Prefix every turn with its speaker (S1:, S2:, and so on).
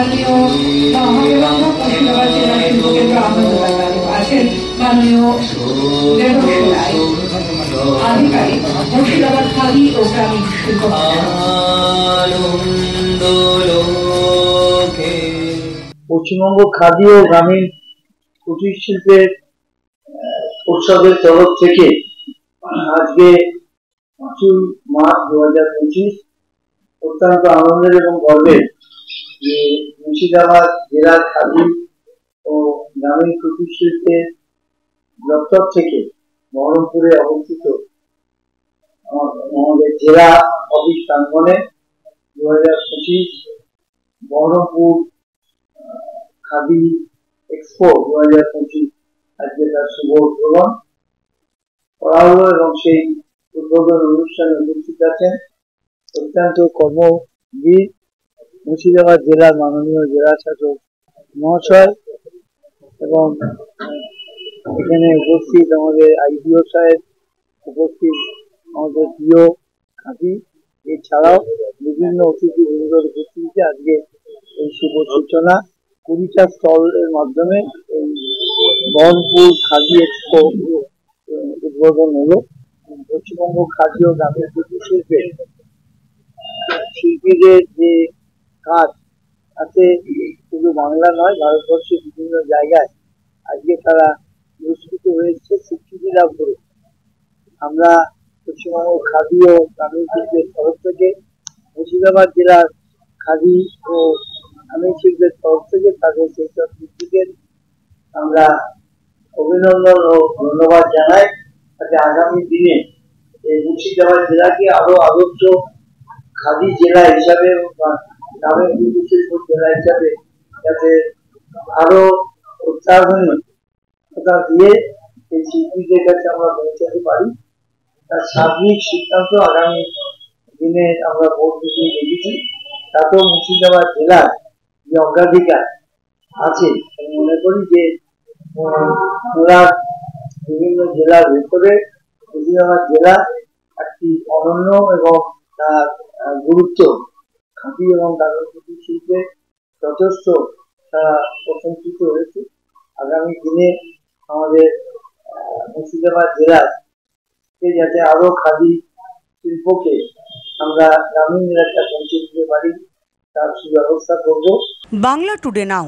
S1: মাননীয় মহামান্য মুর্শিদাবাদ জেলা শিল্পকেন্দ্র আনন্দবাজারে আছেন মাননীয় দেবশ্রী রায়, আধিকারিক মুর্শিদাবাদ খাদি ও গ্রামীণ শিল্প।
S2: পশ্চিমবঙ্গ খাদি ও গ্রামীণ কুটির শিল্পের পরিষদের তরফ থেকে আজকে 5 মার্চ 2025 অত্যন্ত আনন্দের এবং গর্বের যে মুর্শিদাবাদ জেলার খাদি ও গ্রামীণ কুটির শিল্পের দপ্তর থেকে বহরমপুরে অবস্থিত আমাদের জেলা অফিস প্রাঙ্গণে 2025 বহরমপুর খাদি এক্সপো 2025 আজকে তার শুভ উদ্বোধন করা হলো এবং সেই উদ্বোধন অনুষ্ঠানে উপস্থিত আছেন অত্যন্ত কর্মবীর মুর্শিদাবাদ জেলার মাননীয় জেলা শাসক মহাশয় এবং এখানে উপস্থিত আমাদের আইডিও সাহেব, উপস্থিত আমাদের প্রিয় খাদি, এছাড়াও বিভিন্ন অতিথিবৃন্দ উপস্থিত। আজকে এই শুভ সূচনা 20টা স্টলের মাধ্যমে এই বহরমপুর খাদি এক্সপো উদ্বোধন হলো। পশ্চিমবঙ্গ খাদি ও গ্রামীণ কুটির শিল্পের শিল্পীদের যে কাজ আছে শুধু বাংলা নয়, ভারতবর্ষের বিভিন্ন জায়গায় আজকে তারা পুরস্কৃত হয়েছে, স্বীকৃতি লাভ করে। আমরা পশ্চিমবঙ্গ খাদি ও গ্রামীণ শিল্পের তরফ থেকে মুর্শিদাবাদ জেলার খাদি ও গ্রামীণ শিল্পের তরফ থেকে তাদের সেই সব শিল্পীদের আমরা অভিনন্দন ও ধন্যবাদ জানাই। যাতে আগামী দিনে এই মুর্শিদাবাদ জেলাকে আরো আদর্শ খাদি জেলা হিসাবে গ্রামীণ কুটির শিল্প জেলা হিসাবে যাতে আরো উৎসাহতা দিয়ে এই শিল্পীদের কাছে আমরা পৌঁছাতে পারি, তার সার্বিক সিদ্ধান্ত আগামী দিনে আমরা ভোট দিতে দেখেছি। তাতেও মুর্শিদাবাদ জেলার যে অগ্রাধিকার আছে আমি মনে করি যে বিভিন্ন জেলার ভেতরে মুর্শিদাবাদ জেলা একটি অনন্য এবং তার গুরুত্ব খাদি এবং গ্রামীণ কুটির শিল্পে যথেষ্ট তারা প্রশংসিত হয়েছে। আগামী দিনে আমাদের মুর্শিদাবাদ জেলার যাতে আরো খাদি শিল্পকে আমরা গ্রামীণ এলাকায় পৌঁছে দিতে পারি তার সুব্যবস্থা করব।
S3: বাংলা টুডে নাও।